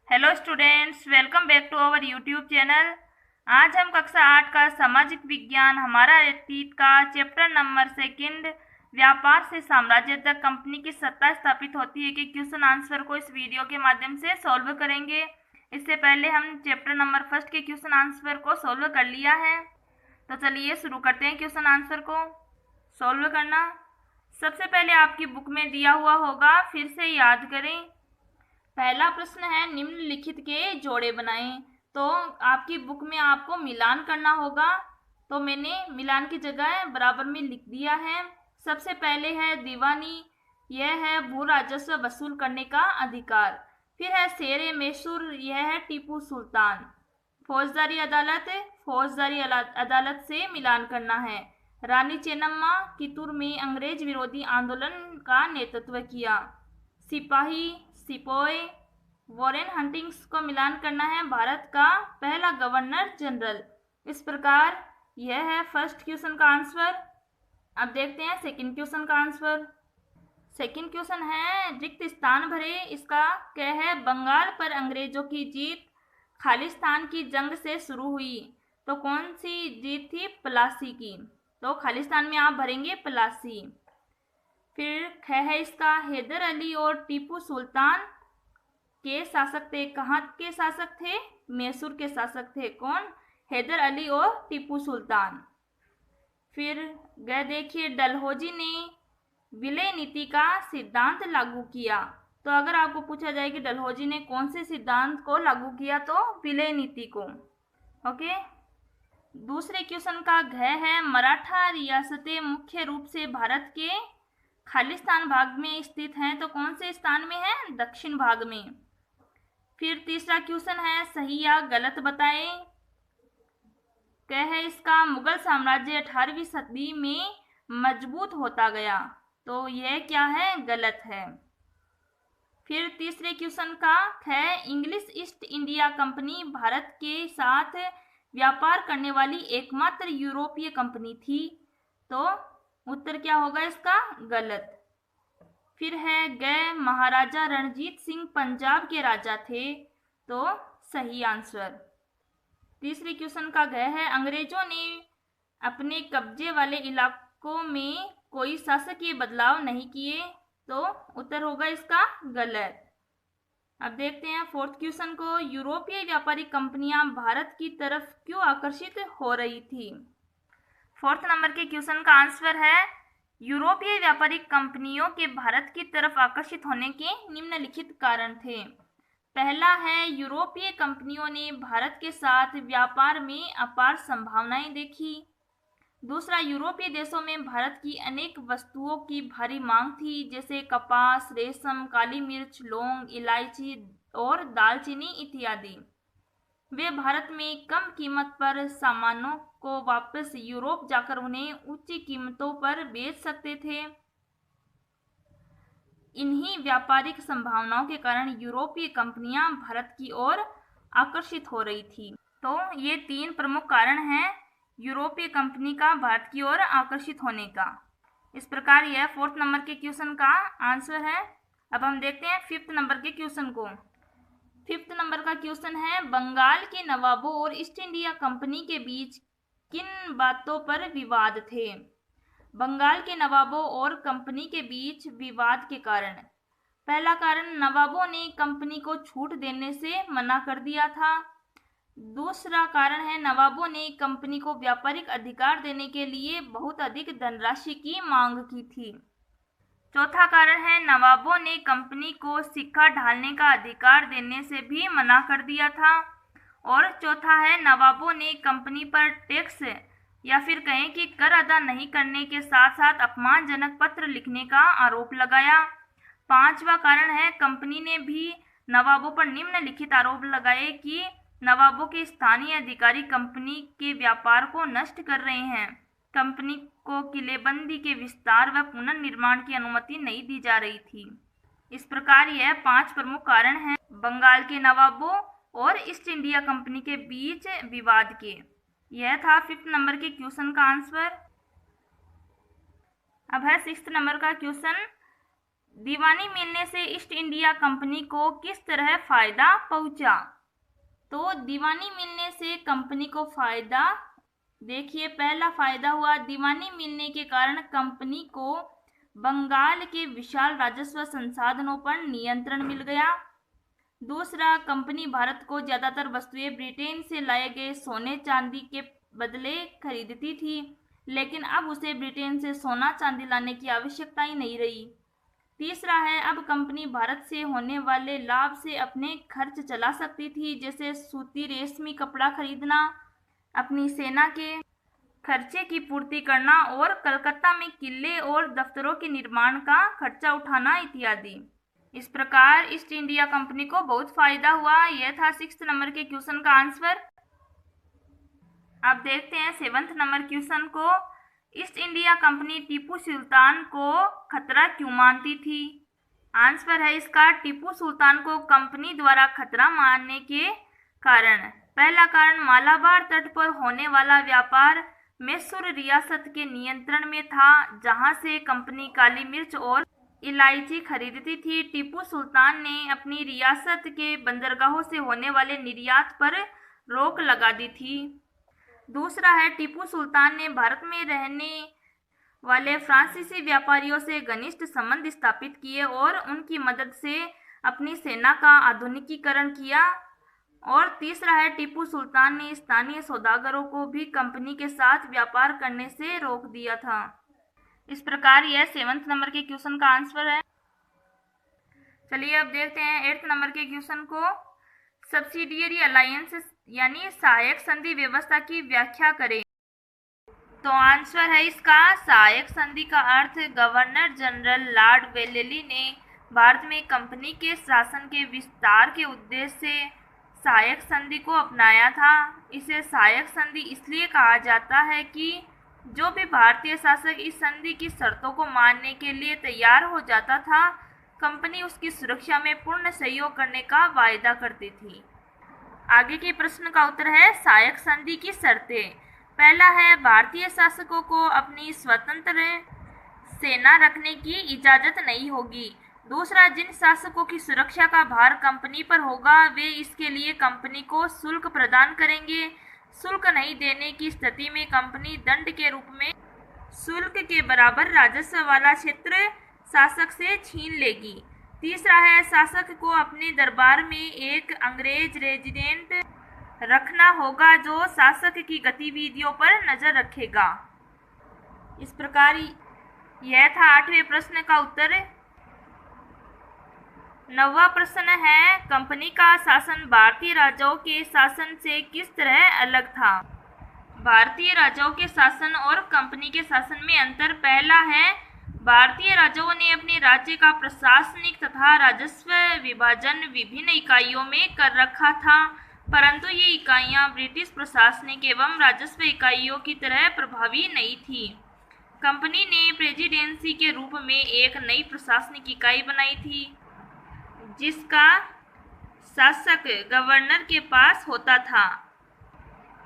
Hello students, welcome back to our YouTube channel. आज हम कक्षा 8 का सामाजिक विज्ञान हमारा अतीत का चैप्टर नंबर 2 व्यापार से साम्राज्य तक कंपनी की सत्ता स्थापित होती है कि क्वेश्चन आंसर को इस वीडियो के माध्यम से सॉल्व करेंगे। इससे पहले हम चैप्टर नंबर 1 के क्वेश्चन आंसर को सॉल्व कर लिया है। तो चलिए शुरू करते हैं क्वेश्चन आंसर को सॉल्व करना। सबसे पहले आपकी बुक में दिया हुआ होगा, फिर से याद करें। पहला प्रश्न है निम्नलिखित के जोड़े बनाएं। तो आपकी बुक में आपको मिलान करना होगा, तो मैंने मिलान की जगह बराबर में लिख दिया है। सबसे पहले है दीवानी, यह है भू राजस्व वसूल करने का अधिकार। फिर है शेरे मैसूर, यह है टीपू सुल्तान। फौजदारी अदालत, फौजदारी अदालत से मिलान करना है। रानी चेन्नम्मा कितूर में अंग्रेज विरोधी आंदोलन का नेतृत्व किया। सिपाही सिपोय, वॉरेन हंटिंग्स को मिलान करना है भारत का पहला गवर्नर जनरल। इस प्रकार यह है फर्स्ट क्वेश्चन का आंसर। अब देखते हैं सेकंड क्वेश्चन का आंसर। सेकंड क्वेश्चन है रिक्त स्थान भरे। इसका क्या है, बंगाल पर अंग्रेजों की जीत खालिस्तान की जंग से शुरू हुई। तो कौन सी जीत थी, प्लासी की। तो खालिस्तान में आप भरेंगे प्लासी। फिर है इसका हैदर अली और टीपू सुल्तान के शासक थे। कहाँ के शासक थे, मैसूर के शासक थे। कौन, हैदर अली और टीपू सुल्तान। फिर गए देखिए डलहौजी ने विलय नीति का सिद्धांत लागू किया। तो अगर आपको पूछा जाए कि डलहौजी ने कौन से सिद्धांत को लागू किया, तो विलय नीति को। ओके। दूसरे क्वेश्चन का घ है मराठा रियासतें मुख्य रूप से भारत के खालिस्तान भाग में स्थित हैं। तो कौन से स्थान में है, दक्षिण भाग में। फिर तीसरा क्वेश्चन है सही या गलत बताएं। क्या है इसका, मुगल साम्राज्य 18वीं सदी में मजबूत होता गया। तो यह क्या है, गलत है। फिर तीसरे क्वेश्चन का है English east India company Bharat के साथ व्यापार करने वाली एकमात्र यूरोपीय कंपनी थी। तो उत्तर क्या होगा इसका, गलत। फिर है गए महाराजा रणजीत सिंह पंजाब के राजा थे। तो सही आंसर। तीसरे क्वेश्चन का गए है अंग्रेजों ने अपने कब्जे वाले इलाकों में कोई शासकीय बदलाव नहीं किए। तो उत्तर होगा इसका गलत। अब देखते हैं फोर्थ क्वेश्चन को, यूरोपीय व्यापारिक कंपनियां भारत की तरफ क्यों आकर्षित हो रही थी। फोर्थ नंबर के क्वेश्चन का आंसर है यूरोपीय व्यापारिक कंपनियों के भारत की तरफ आकर्षित होने के निम्नलिखित कारण थे। पहला है यूरोपीय कंपनियों ने भारत के साथ व्यापार में अपार संभावनाएं देखी। दूसरा, यूरोपीय देशों में भारत की अनेक वस्तुओं की भारी मांग थी, जैसे कपास, रेशम, काली मिर्च, लौंग, इलायची और दालचीनी इत्यादि। वे भारत में कम कीमत पर सामानों को वापस यूरोप जाकर उन्हें ऊंची कीमतों पर बेच सकते थे। इन्हीं व्यापारिक संभावनाओं के कारण यूरोपीय कंपनियां भारत की ओर आकर्षित हो रही थी। तो ये 3 प्रमुख कारण हैं यूरोपीय कंपनी का भारत की ओर आकर्षित होने का। इस प्रकार यह फोर्थ नंबर के क्वेश्चन का आंसर है। अब हम देखते हैं फिफ्थ नंबर के क्वेश्चन को। फिफ्थ नंबर का क्वेश्चन है बंगाल के नवाबों और ईस्ट इंडिया कंपनी के बीच किन बातों पर विवाद थे। बंगाल के नवाबों और कंपनी के बीच विवाद के कारण। पहला कारण, नवाबों ने कंपनी को छूट देने से मना कर दिया था। दूसरा कारण है नवाबों ने कंपनी को व्यापारिक अधिकार देने के लिए बहुत अधिक धनराशि की मांग की थी। चौथा कारण है नवाबों ने कंपनी को सिक्का ढालने का अधिकार देने से भी मना कर दिया था। और चौथा है नवाबों ने कंपनी पर टैक्स या फिर कहें कि कर अदा नहीं करने के साथ साथ अपमानजनक पत्र लिखने का आरोप लगाया। पांचवा कारण है कंपनी ने भी नवाबों पर निम्नलिखित आरोप लगाए कि नवाबों के स्थानीय अधिकारी कंपनी के व्यापार को नष्ट कर रहे हैं। कंपनी को किलेबंदी के विस्तार व पुनर्निर्माण की अनुमति नहीं दी जा रही थी। इस प्रकार यह 5 प्रमुख कारण हैं बंगाल के नवाबों और ईस्ट इंडिया कंपनी के बीच विवाद के। यह था फिफ्थ नंबर के क्वेश्चन का आंसर। अब है सिक्स्थ नंबर का क्वेश्चन, दीवानी मिलने से ईस्ट इंडिया कंपनी को किस तरह फायदा पहुंचा? तो दीवानी मिलने से कंपनी को फायदा, देखिए पहला फायदा हुआ, दीवानी मिलने के कारण कंपनी को बंगाल के विशाल राजस्व संसाधनों पर नियंत्रण मिल गया। दूसरा, कंपनी भारत को ज्यादातर वस्तुएं ब्रिटेन से लाए गए सोने चांदी के बदले खरीदती थी, लेकिन अब उसे ब्रिटेन से सोना चांदी लाने की आवश्यकता ही नहीं रही। तीसरा है, अब कंपनी भारत से होने वाले लाभ से अपने खर्च चला सकती थी, जैसे सूती रेशमी कपड़ा खरीदना, अपनी सेना के खर्चे की पूर्ति करना और कलकत्ता में किले और दफ्तरों के निर्माण का खर्चा उठाना इत्यादि। इस प्रकार ईस्ट इंडिया कंपनी को बहुत फायदा हुआ। यह था 6th नंबर के क्वेश्चन का आंसर। अब देखते हैं 7th नंबर क्वेश्चन को। East India company Tipu Sultan को खतरा क्यों मानती थी? आंसर है इसका, टीपू सुल्तान को कंपनी द्वारा खतरा मानने के कारण, पहला कारण, मालाबार तट पर होने वाला व्यापार मैसूर रियासत के नियंत्रण में था, जहां से कंपनी काली मिर्च और इलायची खरीदती थी। टीपू सुल्तान ने अपनी रियासत के बंदरगाहों से होने वाले निर्यात पर रोक लगा दी थी। दूसरा है, टीपू सुल्तान ने भारत में रहने वाले फ्रांसीसी व्यापारियों से घनिष्ठ संबंध स्थापित किए और उनकी मदद से अपनी सेना का आधुनिकीकरण किया। और तीसरा है, टीपू सुल्तान ने स्थानीय सौदागरों को भी कंपनी के साथ व्यापार करने से रोक दिया था। इस प्रकार यह 7th नंबर के क्वेश्चन का आंसर है। चलिए अब देखते हैं 8th नंबर के क्वेश्चन को। सब्सिडियरी अलायंस यानी सहायक संधि व्यवस्था की व्याख्या करें। तो आंसर है इसका, सहायक संधि का अर्थ, गवर्नर जनरल लॉर्ड वेलेली ने भारत में कंपनी के शासन के विस्तार के उद्देश्य से सहायक संधि को अपनाया था। इसे सहायक संधि इसलिए कहा जाता है कि जो भी भारतीय शासक इस संधि की शर्तों को मानने के लिए तैयार हो जाता था, कंपनी उसकी सुरक्षा में पूर्ण सहयोग करने का वायदा करती थी। आगे के प्रश्न का उत्तर है सहायक संधि की शर्तें। पहला है, भारतीय शासकों को अपनी स्वतंत्र सेना रखने की इजाजत नहीं होगी। दूसरा, जिन शासकों की सुरक्षा का भार कंपनी पर होगा, वे इसके लिए कंपनी को शुल्क प्रदान करेंगे। शुल्क नहीं देने की स्थिति में कंपनी दंड के रूप में शुल्क के बराबर राजस्व वाला क्षेत्र शासक से छीन लेगी। तीसरा है, शासक को अपने दरबार में एक अंग्रेज रेजिडेंट रखना होगा जो शासक की गतिविधियों पर नजर रखेगा। इस प्रकार यह था 8वें प्रश्न का उत्तर। 9वां प्रश्न है, कंपनी का शासन भारतीय राजाओं के शासन से किस तरह अलग था? भारतीय राजाओं के शासन और कंपनी के शासन में अंतर। पहला है, भारतीय राजाओं ने अपने राज्य का प्रशासनिक तथा राजस्व विभाजन विभिन्न इकाइयों में कर रखा था, परंतु ये इकाइयां ब्रिटिश प्रशासनिक एवं राजस्व इकाइयों की तरह प्रभावी नहीं थी। कंपनी ने प्रेसिडेंसी के रूप में एक नई प्रशासनिक इकाई बनाई थी, जिसका शासक गवर्नर के पास होता था।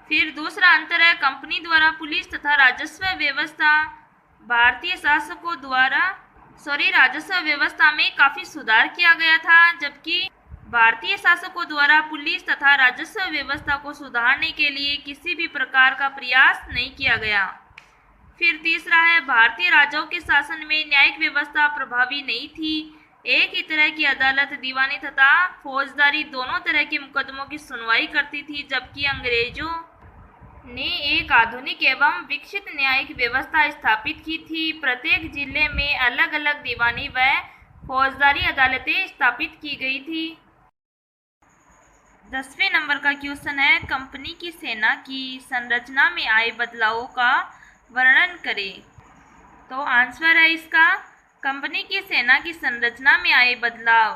फिर दूसरा अंतर है, कंपनी द्वारा पुलिस तथा राजस्व व्यवस्था भारतीय शासकों द्वारा राजस्व व्यवस्था में काफी सुधार किया गया था, जबकि भारतीय शासकों द्वारा पुलिस तथा राजस्व व्यवस्था को सुधारने के लिए किसी भी प्रकार का प्रयास नहीं किया गया। फिर तीसरा है, भारतीय राजाओं के शासन में न्यायिक व्यवस्था प्रभावी नहीं थी। एक ही तरह की अदालत दीवानी तथा फौजदारी दोनों तरह के मुकदमों की सुनवाई करती थी, जबकि अंग्रेजों ने एक आधुनिक एवं विकसित न्यायिक व्यवस्था स्थापित की थी। प्रत्येक जिले में अलग अलग दीवानी व फौजदारी अदालतें स्थापित की गई थी। 10वें नंबर का क्वेश्चन है, कंपनी की सेना की संरचना में आए बदलावों का वर्णन करें। तो आंसर है इसका, कंपनी की सेना की संरचना में आए बदलाव।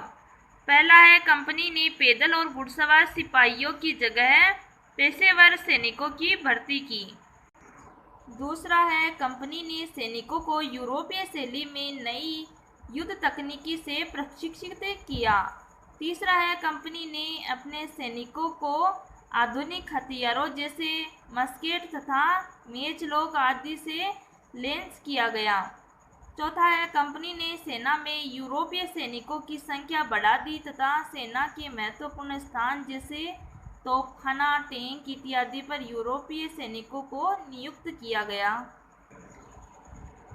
पहला है, कंपनी ने पैदल और घुड़सवार सिपाहियों की जगह पेशेवर सैनिकों की भर्ती की। दूसरा है, कंपनी ने सैनिकों को यूरोपीय शैली में नई युद्ध तकनीकी से प्रशिक्षित किया। तीसरा है, कंपनी ने अपने सैनिकों को आधुनिक हथियारों जैसे मस्केट तथा मैचलॉक आदि से लैस किया गया। चौथा है, कंपनी ने सेना में यूरोपीय सैनिकों की संख्या बढ़ा दी तथा सेना के महत्वपूर्ण स्थान जैसे तोपखाना, टैंक इत्यादि पर यूरोपीय सैनिकों को नियुक्त किया गया।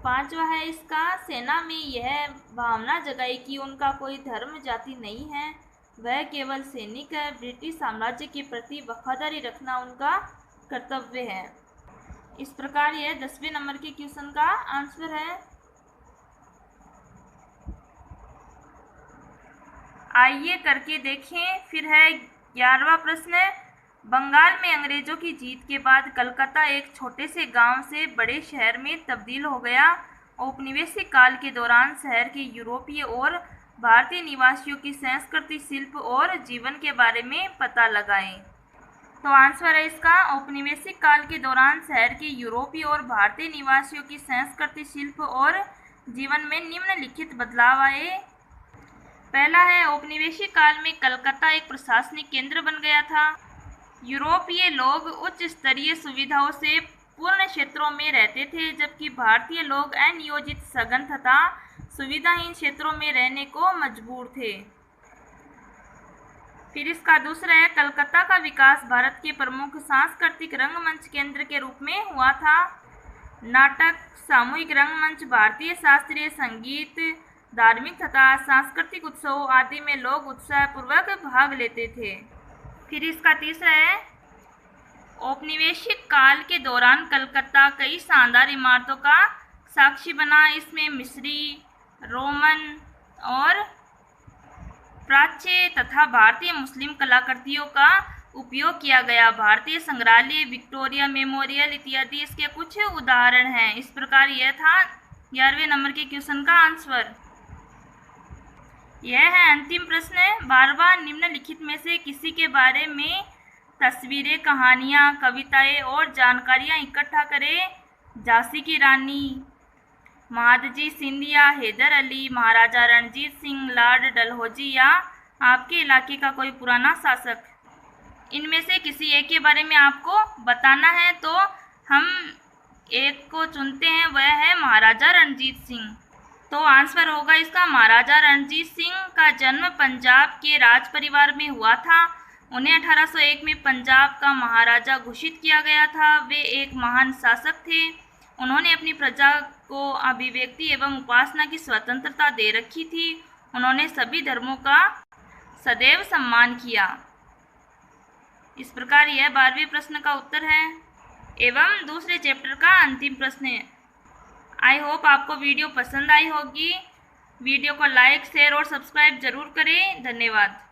पांचवा है इसका, सेना में यह भावना जगाई कि उनका कोई धर्म जाति नहीं है, वह केवल सैनिक है। ब्रिटिश साम्राज्य के प्रति वफादारी रखना उनका कर्तव्य है। इस प्रकार यह 10वें नंबर के क्वेश्चन का आंसर है। आइए करके देखें। फिर है 11वां प्रश्न। बंगाल में अंग्रेजों की जीत के बाद कलकत्ता एक छोटे से गांव से बड़े शहर में तब्दील हो गया। औपनिवेशिक काल के दौरान शहर के यूरोपीय और भारतीय निवासियों की संस्कृति, शिल्प और जीवन के बारे में पता लगाएं। तो आंसर है इसका, औपनिवेशिक काल के दौरान शहर के यूरोपीय और भारतीय निवासियों की संस्कृति, शिल्प और जीवन में निम्नलिखित बदलाव आए। पहला है, औपनिवेशिक काल में कलकत्ता एक प्रशासनिक केंद्र बन गया था। यूरोपीय लोग उच्च स्तरीय सुविधाओं से पूर्ण क्षेत्रों में रहते थे, जबकि भारतीय लोग अनियोजित, सघन तथा सुविधाहीन क्षेत्रों में रहने को मजबूर थे। फिर इसका दूसरा है, कलकत्ता का विकास भारत के प्रमुख सांस्कृतिक रंगमंच केंद्र के रूप में हुआ था। नाटक, सामूहिक रंगमंच, भारतीय शास्त्रीय संगीत, धार्मिक तथा सांस्कृतिक उत्सवों आदि में लोग उत्साहपूर्वक भाग लेते थे। फिर इसका तीसरा है, औपनिवेशिक काल के दौरान कलकत्ता कई शानदार इमारतों का साक्षी बना। इसमें मिस्री, रोमन और प्राच्य तथा भारतीय मुस्लिम कलाकृतियों का उपयोग किया गया। भारतीय संग्रहालय, विक्टोरिया मेमोरियल इत्यादि इसके कुछ उदाहरण हैं। इस प्रकार यह था 11वें नंबर के क्वेश्चन का आंसर। यह है अंतिम प्रश्न। 12वां, निम्नलिखित में से किसी के बारे में तस्वीरें, कहानियाँ, कविताएं और जानकारियाँ इकट्ठा करें। झांसी की रानी, महादजी सिंधिया, हैदर अली, महाराजा रणजीत सिंह, लॉर्ड डलहौजी या आपके इलाके का कोई पुराना शासक। इनमें से किसी एक के बारे में आपको बताना है, तो हम एक को चुनते हैं, वह है महाराजा रणजीत सिंह। तो आंसर होगा इसका, महाराजा रणजीत सिंह का जन्म पंजाब के राज परिवार में हुआ था। उन्हें 1801 में पंजाब का महाराजा घोषित किया गया था। वे एक महान शासक थे। उन्होंने अपनी प्रजा को अभिव्यक्ति एवं उपासना की स्वतंत्रता दे रखी थी। उन्होंने सभी धर्मों का सदैव सम्मान किया। इस प्रकार यह 12वें प्रश्न का उत्तर है एवं दूसरे चैप्टर का अंतिम प्रश्न है। आई होप आपको वीडियो पसंद आई होगी। वीडियो को लाइक, शेयर और सब्सक्राइब जरूर करें। धन्यवाद।